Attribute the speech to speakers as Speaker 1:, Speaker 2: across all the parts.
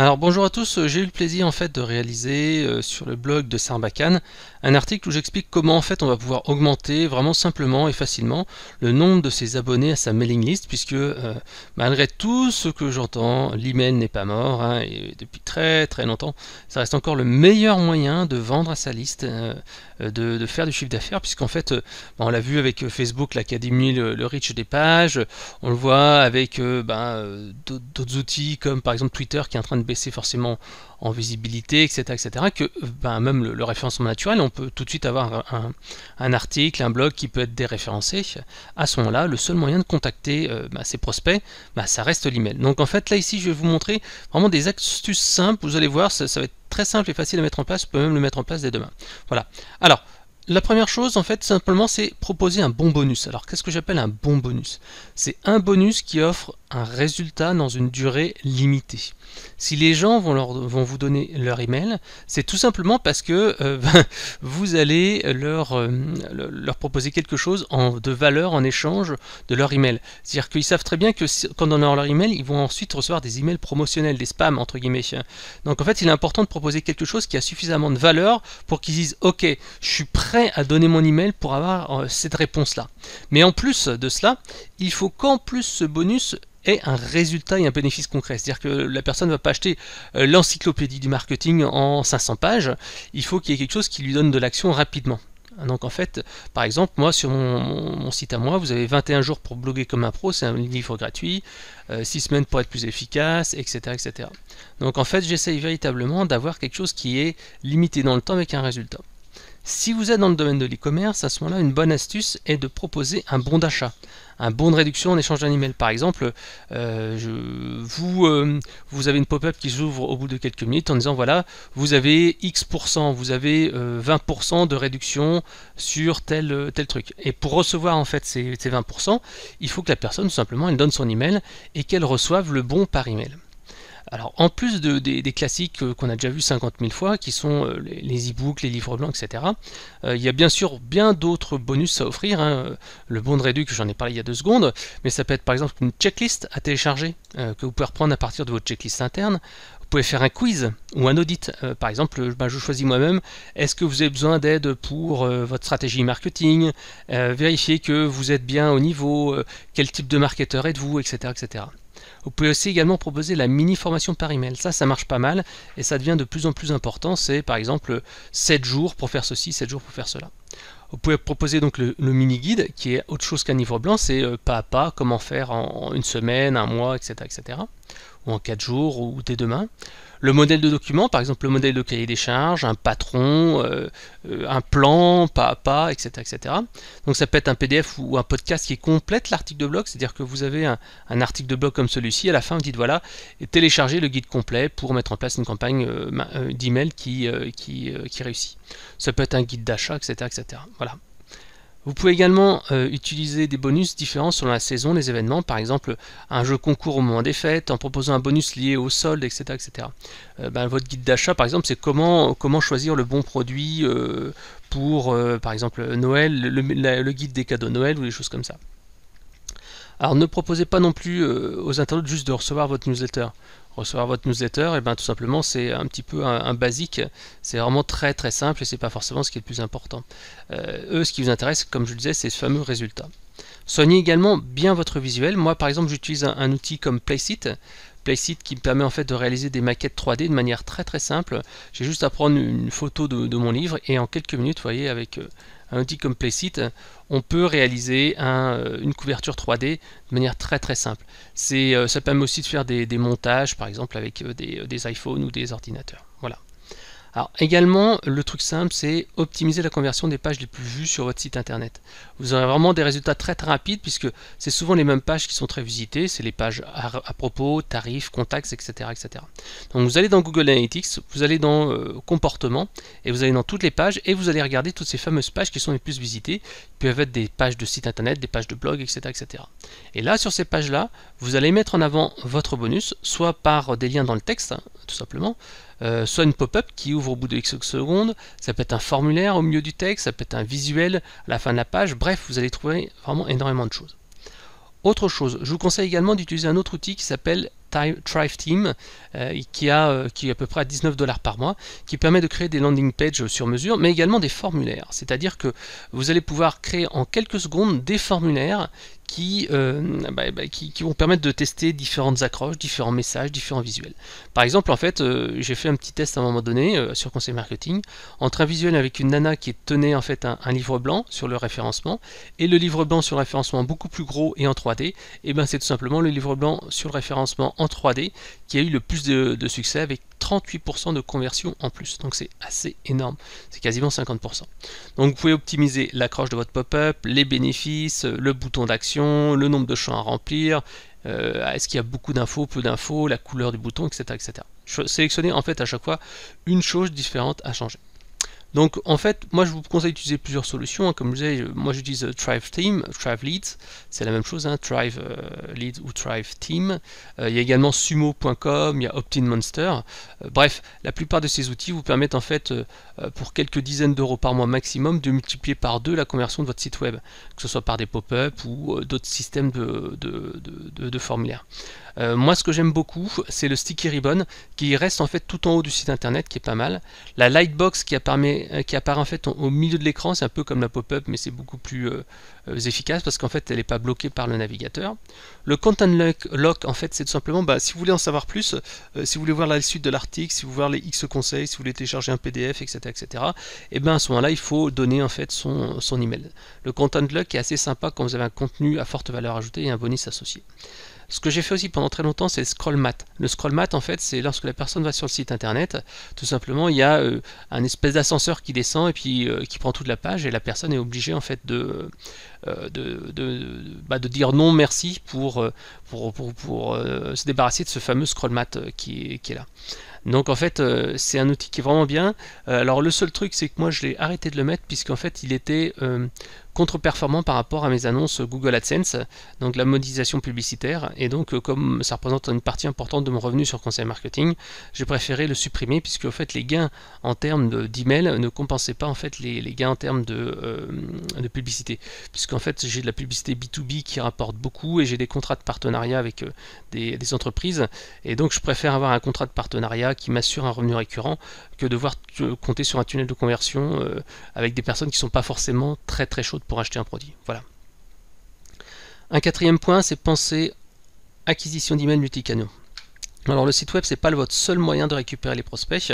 Speaker 1: Alors bonjour à tous, j'ai eu le plaisir en fait de réaliser sur le blog de Sarbacane un article où j'explique comment en fait on va pouvoir augmenter vraiment simplement et facilement le nombre de ses abonnés à sa mailing list, puisque malgré tout ce que j'entends, l'email n'est pas mort, hein, et depuis très très longtemps ça reste encore le meilleur moyen de vendre à sa liste, de faire du chiffre d'affaires, puisqu'en fait on l'a vu avec Facebook là, qui a diminué le reach des pages, on le voit avec d'autres outils comme par exemple Twitter qui est en train de baisser forcément en visibilité, etc., que même le référencement naturel, on peut tout de suite avoir un article, un blog qui peut être déréférencé. À ce moment-là, le seul moyen de contacter ses prospects, ça reste l'email. Donc en fait, là ici, je vais vous montrer vraiment des astuces simples. Vous allez voir, ça va être très simple et facile à mettre en place. Vous pouvez même le mettre en place dès demain. Voilà. Alors, la première chose, en fait, simplement, c'est proposer un bon bonus. Alors, qu'est-ce que j'appelle un bon bonus? C'est un bonus qui offre un résultat dans une durée limitée. Si les gens vont vous donner leur email, c'est tout simplement parce que vous allez leur proposer quelque chose de valeur en échange de leur email. C'est-à-dire qu'ils savent très bien que quand on a leur email, ils vont ensuite recevoir des emails promotionnels, des spams entre guillemets. Donc en fait, il est important de proposer quelque chose qui a suffisamment de valeur pour qu'ils disent ok, je suis prêt à donner mon email pour avoir cette réponse-là. Mais en plus de cela, il faut qu'en plus ce bonus ait un résultat et un bénéfice concret. C'est-à-dire que la personne ne va pas acheter l'encyclopédie du marketing en 500 pages, il faut qu'il y ait quelque chose qui lui donne de l'action rapidement. Donc en fait, par exemple, moi sur mon site à moi, vous avez 21 jours pour bloguer comme un pro, c'est un livre gratuit, 6 semaines pour être plus efficace, etc. Donc en fait, j'essaye véritablement d'avoir quelque chose qui est limité dans le temps avec un résultat. Si vous êtes dans le domaine de l'e-commerce, à ce moment-là, une bonne astuce est de proposer un bon d'achat, un bon de réduction en échange d'un email. Par exemple, vous avez une pop-up qui s'ouvre au bout de quelques minutes en disant voilà, vous avez X%, vous avez 20% de réduction sur tel truc. Et pour recevoir en fait ces 20%, il faut que la personne tout simplement elle donne son email et qu'elle reçoive le bon par email. Alors en plus des classiques qu'on a déjà vu 50 000 fois, qui sont les e-books, les livres blancs, etc., il y a bien sûr bien d'autres bonus à offrir. Le bon de réduc, j'en ai parlé il y a 2 secondes, mais ça peut être par exemple une checklist à télécharger, que vous pouvez reprendre à partir de votre checklist interne. Vous pouvez faire un quiz ou un audit. Par exemple, je choisis moi-même, est-ce que vous avez besoin d'aide pour votre stratégie marketing, vérifier que vous êtes bien au niveau, quel type de marketeur êtes-vous, etc. Vous pouvez aussi également proposer la mini formation par email. Ça marche pas mal et ça devient de plus en plus important. C'est par exemple 7 jours pour faire ceci, 7 jours pour faire cela. Vous pouvez proposer donc le mini guide qui est autre chose qu'un livre blanc, c'est pas à pas comment faire en une semaine, un mois, etc. Ou en 4 jours ou dès demain. Le modèle de document, par exemple le modèle de cahier des charges, un patron, un plan, pas à pas, etc. Donc ça peut être un PDF ou un podcast qui complète l'article de blog, c'est-à-dire que vous avez un article de blog comme celui-ci, à la fin vous dites voilà, téléchargez le guide complet pour mettre en place une campagne d'email qui réussit. Ça peut être un guide d'achat, etc. Voilà. Vous pouvez également utiliser des bonus différents selon la saison, les événements, par exemple un jeu concours au moment des fêtes, en proposant un bonus lié au solde, etc. Votre guide d'achat, par exemple, c'est comment choisir le bon produit pour, par exemple, Noël, le guide des cadeaux Noël ou des choses comme ça. Alors ne proposez pas non plus aux internautes juste de recevoir votre newsletter. Recevoir votre newsletter, et tout simplement c'est un petit peu un basique, c'est vraiment très très simple et c'est pas forcément ce qui est le plus important. Eux, ce qui vous intéresse, comme je le disais, c'est ce fameux résultat. Soignez également bien votre visuel. Moi par exemple j'utilise un outil comme Placeit qui me permet en fait de réaliser des maquettes 3D de manière très très simple. J'ai juste à prendre une photo de mon livre et en quelques minutes, vous voyez, avec un outil comme Placeit, on peut réaliser une couverture 3D de manière très très simple. Ça permet aussi de faire des montages, par exemple avec des iPhones ou des ordinateurs. Voilà. Alors également, le truc simple, c'est optimiser la conversion des pages les plus vues sur votre site internet. Vous aurez vraiment des résultats très très rapides puisque c'est souvent les mêmes pages qui sont très visitées, c'est les pages à propos, tarifs, contacts, etc. Donc vous allez dans Google Analytics, vous allez dans comportement et vous allez dans toutes les pages et vous allez regarder toutes ces fameuses pages qui sont les plus visitées. Ils peuvent être des pages de site internet, des pages de blog, etc. Et là, sur ces pages-là, vous allez mettre en avant votre bonus, soit par des liens dans le texte, tout simplement, soit une pop-up qui ouvre au bout de X secondes, ça peut être un formulaire au milieu du texte, ça peut être un visuel à la fin de la page, bref, vous allez trouver vraiment énormément de choses. Autre chose, je vous conseille également d'utiliser un autre outil qui s'appelle Thrive Team qui est à peu près à 19$ par mois, qui permet de créer des landing pages sur mesure, mais également des formulaires. C'est-à-dire que vous allez pouvoir créer en quelques secondes des formulaires qui vont permettre de tester différentes accroches, différents messages, différents visuels. Par exemple, en fait, j'ai fait un petit test à un moment donné sur Conseil Marketing entre un visuel avec une nana qui tenait en fait un livre blanc sur le référencement et le livre blanc sur le référencement beaucoup plus gros et en 3D. Et ben c'est tout simplement le livre blanc sur le référencement en 3D qui a eu le plus de succès avec 38% de conversion en plus. Donc c'est assez énorme, c'est quasiment 50%. Donc vous pouvez optimiser l'accroche de votre pop-up, les bénéfices, le bouton d'action, le nombre de champs à remplir, est-ce qu'il y a beaucoup d'infos, peu d'infos, la couleur du bouton, etc., etc. Sélectionnez en fait à chaque fois une chose différente à changer. Donc en fait, moi je vous conseille d'utiliser plusieurs solutions, hein. Comme je disais, moi j'utilise Thrive Team, Thrive Leads, c'est la même chose, hein, Thrive Leads ou Thrive Team. Il y a également sumo.com, il y a Opt-in Monster. Bref, la plupart de ces outils vous permettent en fait, pour quelques dizaines d'euros par mois maximum, de multiplier par 2 la conversion de votre site web, que ce soit par des pop-up ou d'autres systèmes de formulaires. Moi ce que j'aime beaucoup, c'est le Sticky Ribbon qui reste en fait tout en haut du site internet, qui est pas mal. La Lightbox qui apparaît en fait au milieu de l'écran, c'est un peu comme la pop-up mais c'est beaucoup plus efficace parce qu'en fait elle n'est pas bloquée par le navigateur. Le Content Lock en fait c'est tout simplement, si vous voulez en savoir plus, si vous voulez voir la suite de l'article, si vous voulez voir les X conseils, si vous voulez télécharger un PDF, etc., et bien à ce moment-là il faut donner en fait son email. Le Content Lock est assez sympa quand vous avez un contenu à forte valeur ajoutée et un bonus associé. Ce que j'ai fait aussi pendant très longtemps, c'est le scroll mat. Le scroll mat, en fait, c'est lorsque la personne va sur le site internet, tout simplement, il y a un espèce d'ascenseur qui descend et puis qui prend toute la page et la personne est obligée en fait de dire non merci pour se débarrasser de ce fameux scroll mat qui est là. Donc en fait c'est un outil qui est vraiment bien. Alors le seul truc c'est que moi je l'ai arrêté de le mettre puisqu'en fait il était contre-performant par rapport à mes annonces Google AdSense, donc la monétisation publicitaire, et donc comme ça représente une partie importante de mon revenu sur Conseil Marketing, j'ai préféré le supprimer puisque en fait les gains en termes d'email ne compensaient pas en fait les gains en termes de publicité, puisqu'en fait j'ai de la publicité B2B qui rapporte beaucoup et j'ai des contrats de partenariat avec des entreprises, et donc je préfère avoir un contrat de partenariat qui m'assure un revenu récurrent que devoir compter sur un tunnel de conversion avec des personnes qui ne sont pas forcément très chaudes pour acheter un produit. Voilà. Un quatrième point, c'est penser acquisition d'emails multicanaux. Alors le site web c'est pas votre seul moyen de récupérer les prospects.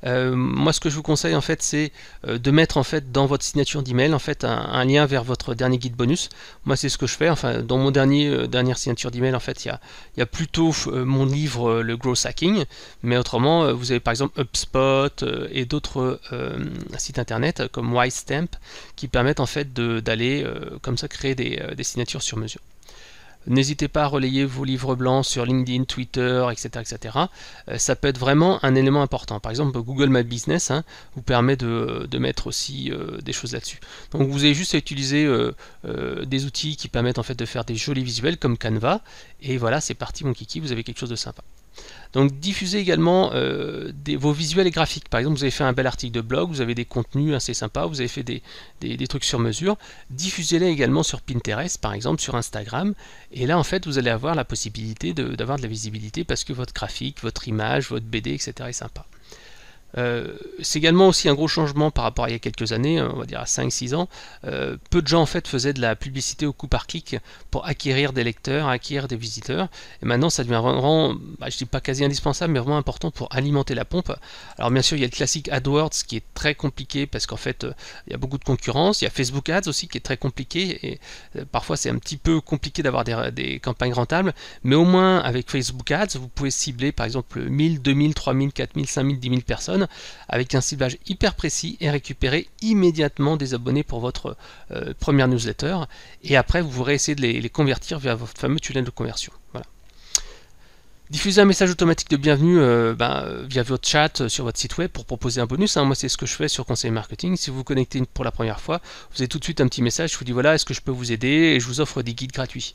Speaker 1: Moi ce que je vous conseille en fait c'est de mettre en fait dans votre signature d'email en fait un lien vers votre dernier guide bonus. Moi c'est ce que je fais. Enfin dans mon dernière signature d'email en fait il y a plutôt mon livre le Growth Hacking, mais autrement vous avez par exemple HubSpot et d'autres sites internet comme Wisestamp qui permettent en fait d'aller comme ça créer des signatures sur mesure. N'hésitez pas à relayer vos livres blancs sur LinkedIn, Twitter, etc. etc. Ça peut être vraiment un élément important. Par exemple, Google My Business vous permet de mettre aussi des choses là-dessus. Donc vous avez juste à utiliser des outils qui permettent en fait de faire des jolis visuels comme Canva. Et voilà, c'est parti mon kiki, vous avez quelque chose de sympa. Donc diffusez également vos visuels et graphiques. Par exemple, vous avez fait un bel article de blog, vous avez des contenus assez sympas, vous avez fait des trucs sur mesure. Diffusez-les également sur Pinterest, par exemple sur Instagram. Et là, en fait, vous allez avoir la possibilité d'avoir de la visibilité parce que votre graphique, votre image, votre BD, etc. est sympa. C'est également aussi un gros changement par rapport à il y a quelques années, on va dire à 5-6 ans. Peu de gens en fait faisaient de la publicité au coup par clic pour acquérir des lecteurs, acquérir des visiteurs, et maintenant ça devient vraiment, je dis pas quasi indispensable, mais vraiment important pour alimenter la pompe. Alors bien sûr il y a le classique AdWords qui est très compliqué parce qu'en fait il y a beaucoup de concurrence, il y a Facebook Ads aussi qui est très compliqué, et parfois c'est un petit peu compliqué d'avoir des campagnes rentables, mais au moins avec Facebook Ads vous pouvez cibler par exemple 1000, 2000, 3000, 4000, 5000, 10 000 personnes avec un ciblage hyper précis et récupérer immédiatement des abonnés pour votre première newsletter, et après vous pourrez essayer de les convertir via votre fameux tunnel de conversion. Voilà. Diffusez un message automatique de bienvenue via votre chat sur votre site web pour proposer un bonus. Moi c'est ce que je fais sur Conseil Marketing. Si vous vous connectez pour la première fois, vous avez tout de suite un petit message, je vous dis voilà, est-ce que je peux vous aider, et je vous offre des guides gratuits.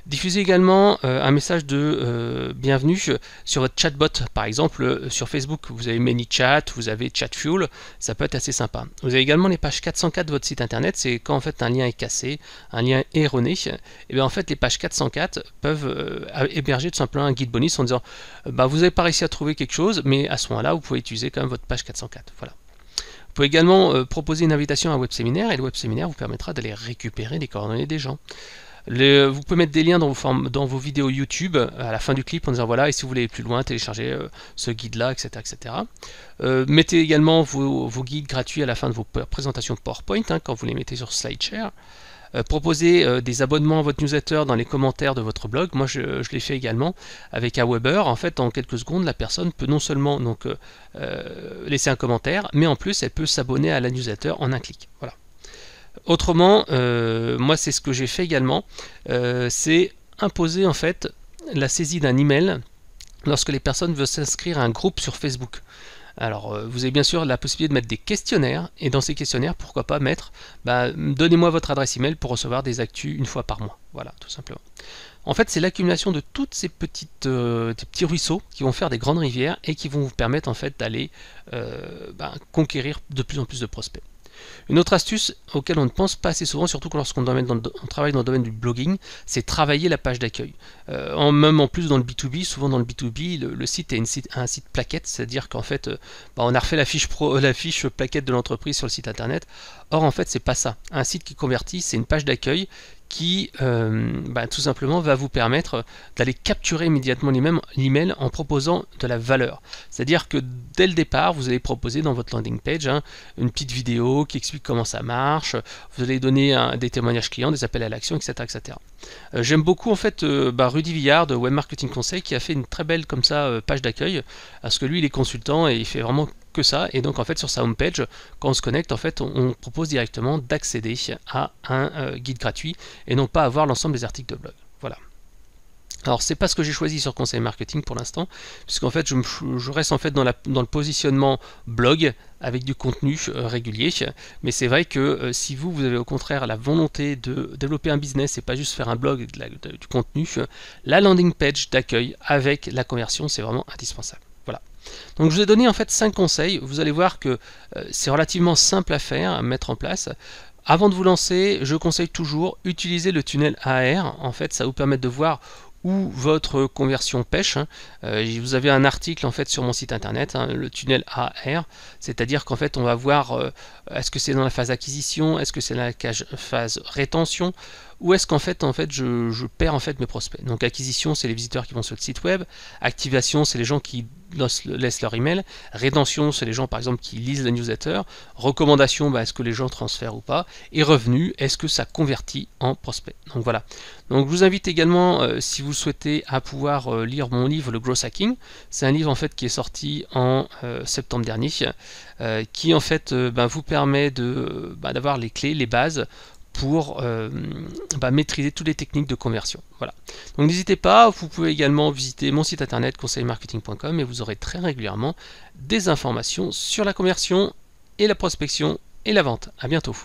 Speaker 1: Diffusez également un message de bienvenue sur votre chatbot. Par exemple, sur Facebook, vous avez ManyChat, vous avez ChatFuel, ça peut être assez sympa. Vous avez également les pages 404 de votre site internet, c'est quand en fait un lien est cassé, un lien est erroné, et bien en fait les pages 404 peuvent héberger tout simplement un guide bonus en disant vous n'avez pas réussi à trouver quelque chose, mais à ce moment-là, vous pouvez utiliser quand même votre page 404. Voilà. Vous pouvez également proposer une invitation à un web séminaire, et le web séminaire vous permettra d'aller récupérer les coordonnées des gens. Vous pouvez mettre des liens dans vos vidéos YouTube à la fin du clip en disant voilà, et si vous voulez aller plus loin, téléchargez ce guide-là, etc. etc. Mettez également vos guides gratuits à la fin de vos présentations PowerPoint quand vous les mettez sur SlideShare. Proposez des abonnements à votre newsletter dans les commentaires de votre blog. Moi, je l'ai fait également avec Aweber. En fait, en quelques secondes, la personne peut non seulement laisser un commentaire, mais en plus, elle peut s'abonner à la newsletter en un clic. Voilà. Autrement, moi c'est ce que j'ai fait également, c'est imposer en fait la saisie d'un email lorsque les personnes veulent s'inscrire à un groupe sur Facebook. Alors vous avez bien sûr la possibilité de mettre des questionnaires, et dans ces questionnaires, pourquoi pas mettre donnez-moi votre adresse email pour recevoir des actus une fois par mois. Voilà, tout simplement. En fait, c'est l'accumulation de toutes ces des petits ruisseaux qui vont faire des grandes rivières et qui vont vous permettre en fait d'aller conquérir de plus en plus de prospects. Une autre astuce auquel on ne pense pas assez souvent, surtout lorsqu'on travaille dans le domaine du blogging, c'est travailler la page d'accueil. Même en plus dans le B2B, souvent dans le B2B, le site est un site plaquette, c'est-à-dire qu'en fait, on a refait la fiche plaquette de l'entreprise sur le site internet. Or, en fait, c'est pas ça. Un site qui convertit, c'est une page d'accueil qui tout simplement va vous permettre d'aller capturer immédiatement l'email en proposant de la valeur. C'est-à-dire que dès le départ, vous allez proposer dans votre landing page une petite vidéo qui explique comment ça marche, vous allez donner des témoignages clients, des appels à l'action, etc. etc. J'aime beaucoup en fait Rudy Villard de Web Marketing Conseil qui a fait une très belle comme ça page d'accueil, parce que lui il est consultant et il fait vraiment que ça, et donc en fait sur sa homepage, quand on se connecte, en fait on propose directement d'accéder à un guide gratuit et non pas avoir l'ensemble des articles de blog. Voilà. Alors c'est pas ce que j'ai choisi sur Conseil Marketing pour l'instant, puisqu'en fait je reste en fait dans le positionnement blog avec du contenu régulier, mais c'est vrai que si vous avez au contraire la volonté de développer un business et pas juste faire un blog du contenu, la landing page d'accueil avec la conversion c'est vraiment indispensable. Voilà. Donc je vous ai donné en fait 5 conseils, vous allez voir que c'est relativement simple à faire, à mettre en place. Avant de vous lancer, je conseille toujours utiliser le tunnel AR, en fait ça vous permet de voir où votre conversion pêche. Vous avez un article en fait sur mon site internet, le tunnel AR, c'est-à-dire qu'en fait on va voir est-ce que c'est dans la phase acquisition, est-ce que c'est dans la phase rétention, ou est-ce qu'en fait, je perds en fait mes prospects. Donc acquisition, c'est les visiteurs qui vont sur le site web, activation, c'est les gens qui laissent leur email, rétention, c'est les gens par exemple qui lisent la newsletter, recommandation, est-ce que les gens transfèrent ou pas, et revenu, est-ce que ça convertit en prospect. Donc voilà. Donc je vous invite également, si vous souhaitez, à pouvoir lire mon livre Le Growth Hacking. C'est un livre en fait qui est sorti en septembre dernier, qui en fait vous permet d'avoir les clés, les bases pour maîtriser toutes les techniques de conversion. Voilà. Donc n'hésitez pas, vous pouvez également visiter mon site internet conseilmarketing.com et vous aurez très régulièrement des informations sur la conversion et la prospection et la vente. À bientôt.